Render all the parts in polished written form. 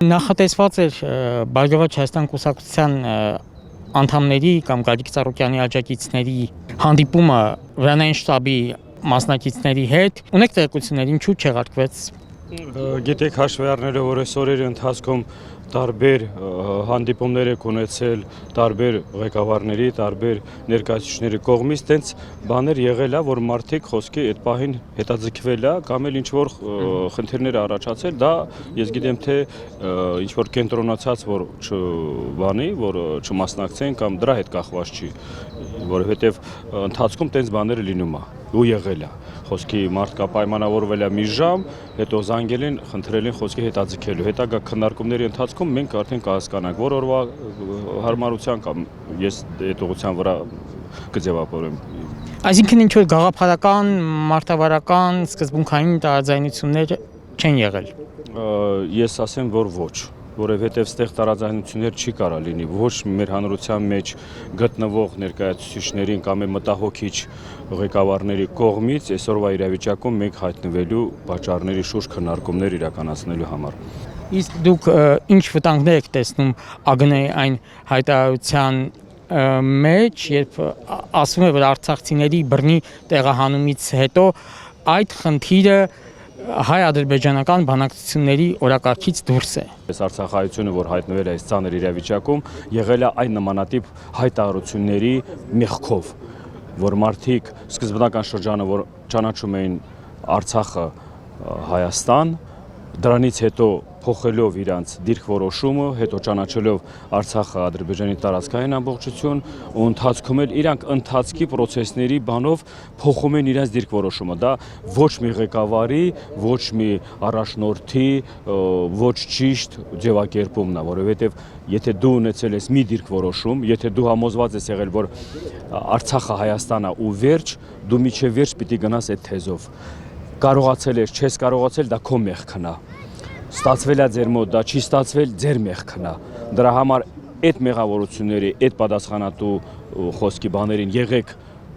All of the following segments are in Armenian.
Նախատեսված էր Բարգավաճ Հայաստան կուսակցության անդամների կամ Գագիկ Ծառուկյանի աջակիցների հանդիպումը վրանային շտաբի մասնակիցների հետ։ Ունեք տեղեկություններ, ինչու չեղարկվեց։ Գիտեք, հաշվի առնելով, որ այս օրերի ընթացքում տարբեր հանդիպումներ եք ունեցել, տարբեր ղեկավարների, տարբեր ներկայացուցիչների կողմից, տենց բաներ եղել է, որ մարդիկ խոսքի այդ պահին հետաձգվել է, կամ էլ ինչ-որ խնդիրներ առաջացել, դա ես գիտեմ, թե ինչ-որ կենտրոնացած, որ չբանի, որ չմասնակցեն, կամ դրա հետ կախված չի, որովհետև ընթացքում տենց բաները լինում է ու եղել է։ Խոսքի մարդկա պայմանավորվել է մի ժամ, հետո զանգել են, խնդրել են խոսքի հետաձգելու։ Հետագա քննարկումների ընթացքում մենք արդեն կհասկանանք, որ օրվա հարմարության կամ ես այդ ուղղության վրա կձևավորեմ։ Այսինքն ինչ որ գաղափարական, մարտավարական, սկզբունքային տարաձայնություններ չեն եղել։ Ես ասեմ, որ ոչ, որովհետև ստեղ տարաձայնություններ չի կարա լինի, ոչ մեր հանրության մեջ գտնվող ներկայացուցիչներին կամ մտահոգիչ ղեկավարների կողմից այսօրվա իրավիճակում մենք հայտնվելու պատճառների շուրջ քննարկումներ իրականացնելու համար։ Իսկ դուք ինչ վտանգներ եք տեսնում ԱԳՆ-ի այն հայտարարության մեջ, երբ ասվում է, որ արցախցիների բռնի տեղահանումից հետո այդ խնդիրը հայ-ադրբեջանական բանակցությունների օրակարգից դուրս է։ Այս արցախայությունը, որ հայտնվել է այս ծանր իրավիճակում, եղել է այն նմանատիպ հայտարարությունների մեղքով, որ մարդիկ սկզբնական շրջանը, որ ճանաչում էին Արցախը Հայաստան, դրանից հետո փոխելով իրանց դիրքորոշումը, հետո ճանաչելով Արցախը Ադրբեջանի տարածքային ամբողջություն, ու ընթացքում էլ իրանք ընթացքի process-ների բանով փոխում են իրանց դիրքորոշումը։ Դա ոչ մի ղեկավարի, ոչ մի առաջնորդի, ոչ ճիշտ ձևակերպումն է, որովհետև եթե դու ունեցել ես մի դիրքորոշում, եթե դու համոզված ես եղել, որ Արցախը Հայաստանն է ու վերջ, դու միջև վերջ պիտի գնաս այդ թեզով։ Կարողացել ես, չես կարողացել, դա քո մեղքն է։ Ստացվել է ձեր մոտ, դա չի ստացվել, ձեր մեղքն է։ Դրա համար այդ մեղավորությունների, այդ պատասխանատու խոսքի բաներին եղեք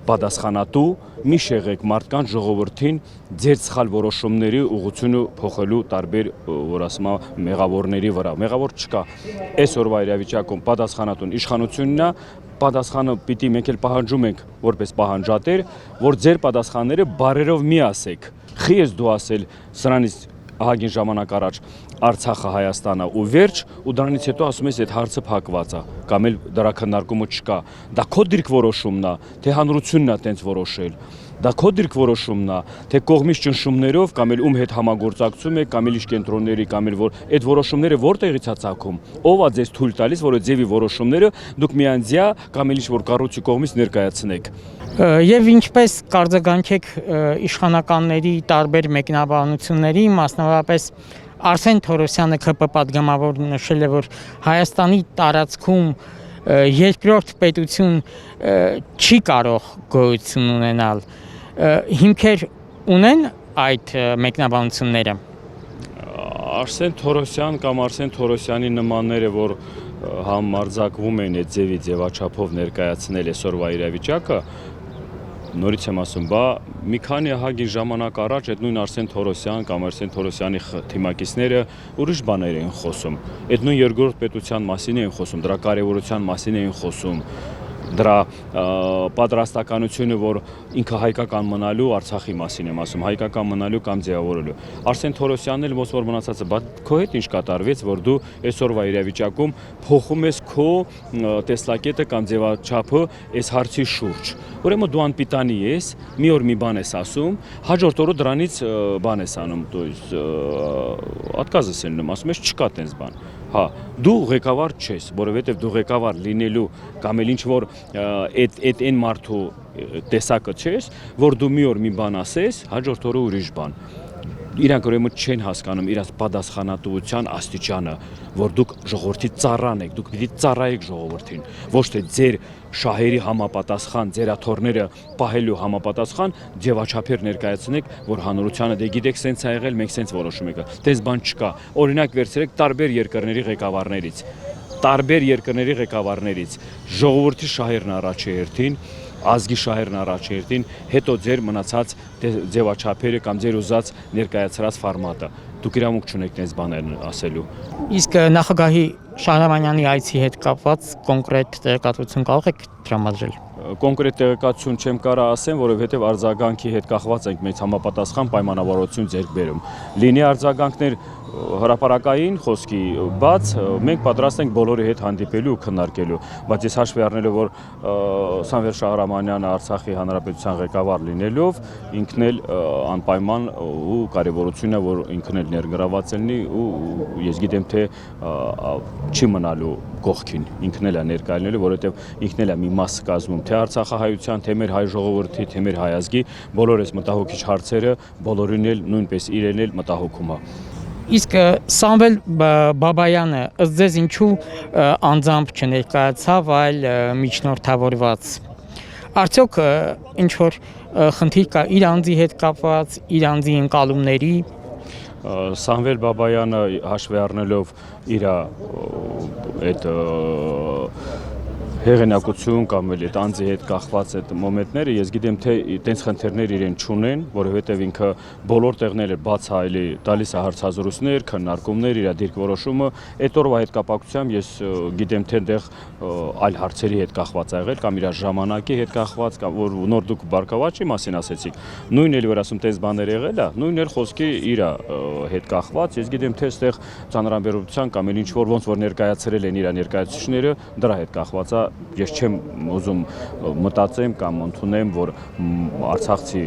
պատասխանատու, մի շեղեք մարդկանց ժողովրդին ձեր սխալ որոշումների ուղղությունը փոխելու տարբեր, որ ասում եմ, մեղավորների վրա։ Մեղավոր չկա։ Այսօրվա իրավիճակում պատասխանատուն իշխանությունն է, պատասխանը պիտի մենք էլ պահանջում ենք որպես պահանջատեր, որ ձեր պատասխանները բարերով մի ասեք։ Խի ես դու ասել սրանից ահագին ժամանակ առաջ Արցախը Հայաստանն է ու վերջ, ու դրանից հետո ասում ես այդ հարցը փակված է, կամ էլ դրա քննարկումը չկա։ Դա քո դիրքորոշումն է, թե հանրությունն է տենց որոշել։ Դա քո դիրքորոշումն է, թե կողմից ճնշումներով կամ էլ ում հետ համագործակցում եք, կամ էլ ինչ կենտրոնների, կամ էլ որ այդ որոշումները որտեղից է ցակում։ Ով է ձեզ թույլ տալիս, որ այդ ձևի որոշումները դուք միանձյա կամ էլ ինչ-որ կառույցի կողմից ներկայացնեք։ Եվ ինչպես կարձագանքեք իշխանականների տարբեր մեկնաբանությունների, մասնավորապես Արսեն Թորոսյանը ՔՊ պատգամավոր նշել է, որ Հայաստանի տարածքում երկրորդ պետություն չի կարող գոյություն ունենալ։ Հիմքեր ունեն այդ մեկնաբանությունները։ Արսեն Թորոսյան կամ Արսեն Թորոսյանի նմանները, որ համարձակվում են այդ ձևի ձևաչափով ներկայացնել այսօրվա իրավիճակը, նորից եմ ասում, բա մի քանի ահագին ժամանակ առաջ այդ նույն Արսեն Թորոսյան կամ Արսեն Թորոսյանի թիմակիցները ուրիշ բաներ էին խոսում։ Այդ նույն երկրորդ պետության մասին էին խոսում, դրա կարևորության մասին էին խոսում, դրա պատրաստականությունը, որ ինքը հայկական մնալու, Արցախի մասին եմ ասում, հայկական մնալու կամ ձևավորելու։ Արսեն Թորոսյանն էլ ոնց որ մնացածը, բա քո հետ ինչ կատարվեց, որ դու այսօրվա իրավիճակում փոխում ես քո տեսլակետը կամ ձևաչափը այս հարցի շուրջ։ Ուրեմն դու անպիտանի ես, մի օր մի բան ես ասում, հաջորդ օրը դրանից բան ես անում, то есть отказ ես անում, ասում ես չկա տենց բան։ Հա, դու ղեկավար չես, որովհետև դու ղեկավար լինելու կամ էլ ինչ-որ այդ այն մարդու տեսակը չես, որ դու մի օր մի բան ասես, հաջորդ օրը ուրիշ բան։ Իրանք ուրեմն չեն հասկանում իրաց պատասխանատվության աստիճանը, որ դուք ժողովրդի ծառան եք, դուք պիտի ծառայեք ժողովրդին, ոչ թե ձեր շահերի համապատասխան, ձեր աթոռները պահելու համապատասխան ձևաչափեր ներկայացնեք, որ հանրությանը դե գիտեք սենց ա եղել, մենք սենց որոշում ենք։ Դες բան չկա։ Օրինակ վերցրեք տարբեր երկրների ղեկավարներից, ժողովրդի շահերն առաջ է հերթին, ազգի շահերն առաջերտին, հետո ձեր մնացած ձևաչափերը կամ ձեր ուզած ներկայացրած ֆորմատը։ Դուք իրավունք չունեք այս բաներն ասելու։ Իսկ նախագահի Շահրամանյանի այցի հետ կապված կոնկրետ տեղեկատվություն կարող եք տրամադրել։ Կոնկրետ տեղեկատվություն չեմ կարող ասեմ, որովհետև արձագանքի հետ կախված ենք մեծ համապատասխան պայմանավորվածություն ձեռք բերում։ Լինի արձագանքներ հրապարակային խոսքի բաց, մենք պատրաստ ենք բոլորի հետ հանդիպելու ու քննարկելու, բայց ես հաշվի առնելով, որ Սամվել Շահրամանյանը Արցախի հանրապետության ղեկավար լինելով, ինքն էլ անպայման ու կարևորություն է, որ ինքն էլ ներգրաված լինի ու ես գիտեմ թե չի մնալու կողքին, ինքն էլ է ներկայ լինելու, որովհետև ինքն էլ է մի մաս կազմում թե արցախահայության, թե մեր հայ ժողովրդի, թե մեր հայ ազգի բոլոր այս մտահոգիչ հարցերը բոլորին էլ նույնպես իրեն էլ մտահոգում է։ Իսկ Սամվել Բաբայանը ըստ ձեզ ինչու անձամբ չներկայացավ, այլ միջնորդավորված։ Արդյոք ինչ որ խնդիր կա իր անձի հետ կապված, իր անձի ընկալումների։ Սամվել Բաբայանը հաշվի առնելով իր այդ հեղինակություն կամ էլ այդ անձի հետ կախված այդ մոմենտները, ես գիտեմ թե տենց խնդիրներ իրեն չունեն, որովհետև ինքը բոլոր տեղները բացահայլի տալիս է հարցազրույցներ, քննարկումներ, իր դիրքորոշումը, այդ օրվա հետ կապակցությամբ ես գիտեմ թե այնտեղ այլ հարցերի հետ կախված ա եղել կամ իր ժամանակի հետ կախված, կամ որ նոր դուք բարգավաճի մասին ասեցիք, նույնն էլ որ ասում տես բաներ եղել է, նույնն էլ խոսքի իր հետ կախված, ես գիտեմ թե այստեղ ծանրաբերության կամ էլ ինչ որ ոնց որ ներկայացրել են իր ներկայացուցիչները, դրա հետ կախված է։ Ես չեմ ուզում մտածեմ կամ ընդունեմ, որ արցախցի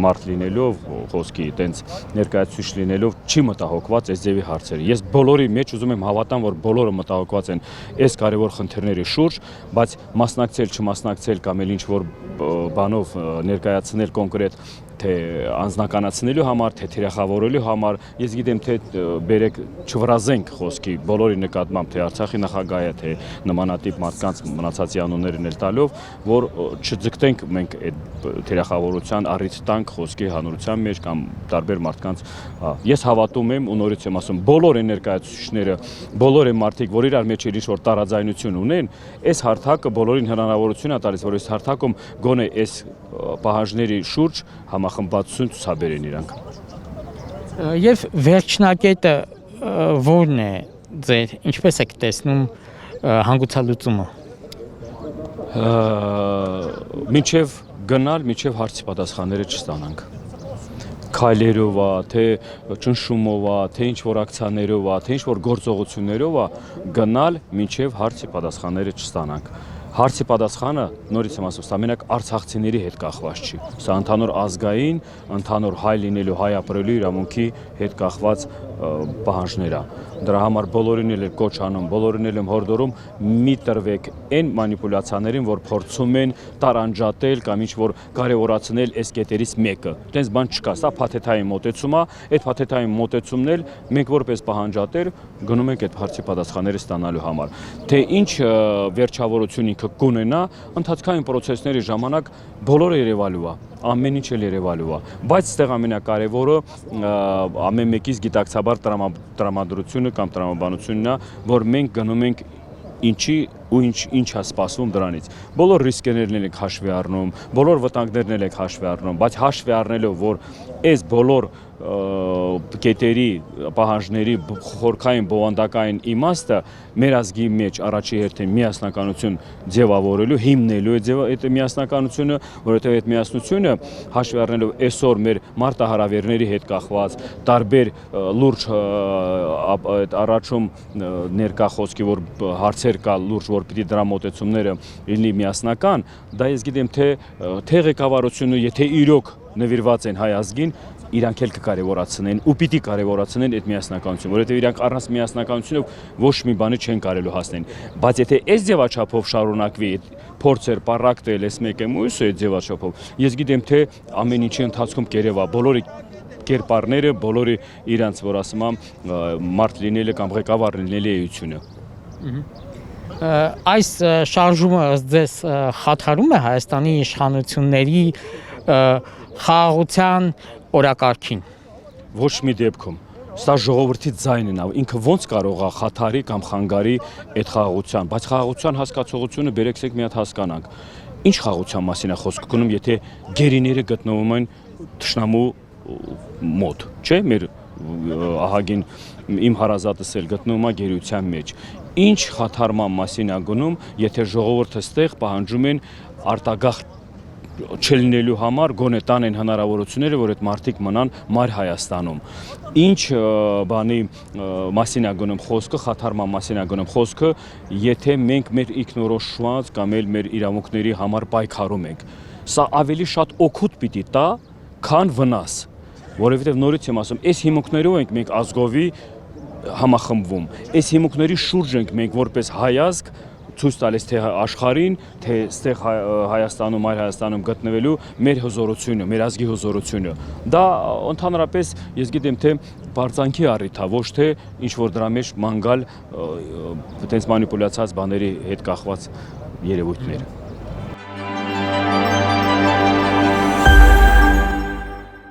մարդ լինելով, խոսքի տենց ներկայացուցիչ լինելով չի մտահոգված այս ձևի հարցերը։ Ես բոլորի մեջ ուզում եմ հավատամ, որ բոլորը մտահոգված են այս կարևոր խնդիրների շուրջ, բայց մասնակցել, չմասնակցել կամ էլ ինչ որ բանով ներկայացնել կոնկրետ թե անձնականացնելու համար, թե թիրախավորելու համար, ես գիտեմ թե բերեք չվրազենք խոսքի բոլորի նկատմամբ, թե Արցախի նախագահը, թե նմանատիպ մարդկանց մնացածի անուններն էլ տալով, որ չձգտենք մենք այդ թիրախավորության առիթ տանք խոսքի հանրության մեջ կամ տարբեր մարդկանց։ Ես հավատում եմ ու նորից եմ ասում, բոլոր այն ներկայացուցիչները, բոլոր այն մարդիկ, որ իրար մեջ ինչ որ տարաձայնություն ունեն, այս հարթակը բոլորին հնարավորություն է տալիս, որ այս հարթակում գոնե այս պահանջների շուրջ համախմբվածություն ցուցաբերեն իրանք։ Եվ վերջնակետը որն է ձեր, ինչպես եք տեսնում հանգուցալուծումը։ Մինչև գնալ, մինչև հարցի պատասխանները չստանանք։ Քայլերով է, թե ճնշումով է, թե ինչ որ ակցիաներով է, թե ինչ որ գործողություններով է գնալ, մինչև հարցի պատասխանները չստանանք։ Հարցի պատասխանը, նորից եմ ասում, սա մենակ արցախցիների հետ կախված չի։ Սա ընդհանուր ազգային, ընդհանուր հայ լինելու, հայ ապրելու իրավունքի հետ կախված պահանջներ է։ Դրա համար բոլորին էլ կոչ անում, բոլորին էլ եմ հորդորում մի տրվեք այն մանիպուլյացիաներին, որ փորձում են տարանջատել կամ ինչ որ կարևորացնել այս կետերից մեկը։ Տենց բան չկա, սա փաթեթային մոտեցում է, այդ փաթեթային մոտեցումն էլ մենք որպես պահանջատեր գնում ենք այդ հարցի պատասխանները ստանալու համար։ Թե ինչ վերջավորություն ինքը կունենա, ընթացքային process-ների ժամանակ բոլորը երևալու է, ամեն ինչ էլ երևալու է, բայց այստեղ ամենակարևորը ամեն մեկից գիտակցաբար տրամադրությունը կամ տրամաբանությունն է, որ մենք գնում ենք ինչի ու ինչ է սպասվում դրանից։ Բոլոր ռիսկերներն եք հաշվի առնում, բոլոր վտանգներն եք հաշվի առնում, բայց հաշվի առնելով, որ այս բոլոր կետերի պահանջների խորքային բովանդակային իմաստը մեր ազգի մեջ առաջի հերթին միասնականություն ձևավորելու, հիմնելու այդ միասնականությունը, որովհետև այդ միասնությունը հաշվի առնելով այսօր մեր մարտահրավերների հետ կախված տարբեր լուրջ առաջում ներկա խոսքի, որ հարցեր կա լուրջ, որ պիտի դրա մոտեցումները լինի միասնական, դա ես գիտեմ թե ղեկավարությունը, եթե իրոք նվիրված են հայ ազգին, իրանք էլ կկարևորացնեն ու պիտի կարևորացնեն այդ միասնականությունը, որովհետև իրանք առանց միասնականությունով ոչ մի բանի չեն կարելու հասնել։ Բայց եթե այս ձևաչափով շարունակվի փորձեր պարակտել այս մեկը մյուսը այդ ձևաչափով, ես գիտեմ թե ամեն ինչի ընթացքում կերևա բոլորի կերպարները, բոլորի իրանց, որ ասում եմ, մարդ լինելը կամ ղեկավար լինելու էությունը։ Այս շարժումը ըստ ձեզ խաթարում է Հայաստանի իշխանությունների խաղաղության օրակարգին։ Ոչ մի դեպքում։ Սա ժողովրդի ձայնն է, ինքը ոնց կարող է խաթարի կամ խանգարի այդ խաղաղության, բայց խաղաղության հասկացողությունը բերեցեք մի հատ հասկանանք։ Ինչ խաղաղության մասին է խոսք գնում, եթե գերիները գտնվում են թշնամու մոտ, չէ՞, մեր ահագին իմ հարազատս էլ գտնվում է գերիության մեջ։ Ինչ խաթարման մասին է գնում, եթե ժողովուրդը ստեղ պահանջում են արտագաղթ չլինելու համար գոնե տանեն հնարավորությունները, որ այդ մարդիկ մնան մայր Հայաստանում։ Ինչ բանի մասին է գնում խոսքը, խաթարման մասին է գնում խոսքը, եթե մենք մեր ինքնորոշված կամ էլ մեր իրավունքների համար պայքարում ենք։ Սա ավելի շատ օգուտ պիտի տա, քան վնաս, որովհետև նորից եմ ասում, այս հիմունքներով ենք մենք ազգովի համախմբվում։ Այս հիմունքների շուրջ ենք մենք որպես հայազգ ցույց տալիս թե աշխարհին, թե ստեղ Հայաստանում, այլ Հայաստանում գտնվելու մեր հզորությունը, մեր ազգի հզորությունը։ Դա ընդհանրապես ես գիտեմ թե բարձանքի առիթ է, ոչ թե ինչ որ դրա մեջ ման գալ այդպես մանիպուլյացած բաների հետ կախված երևույթներ։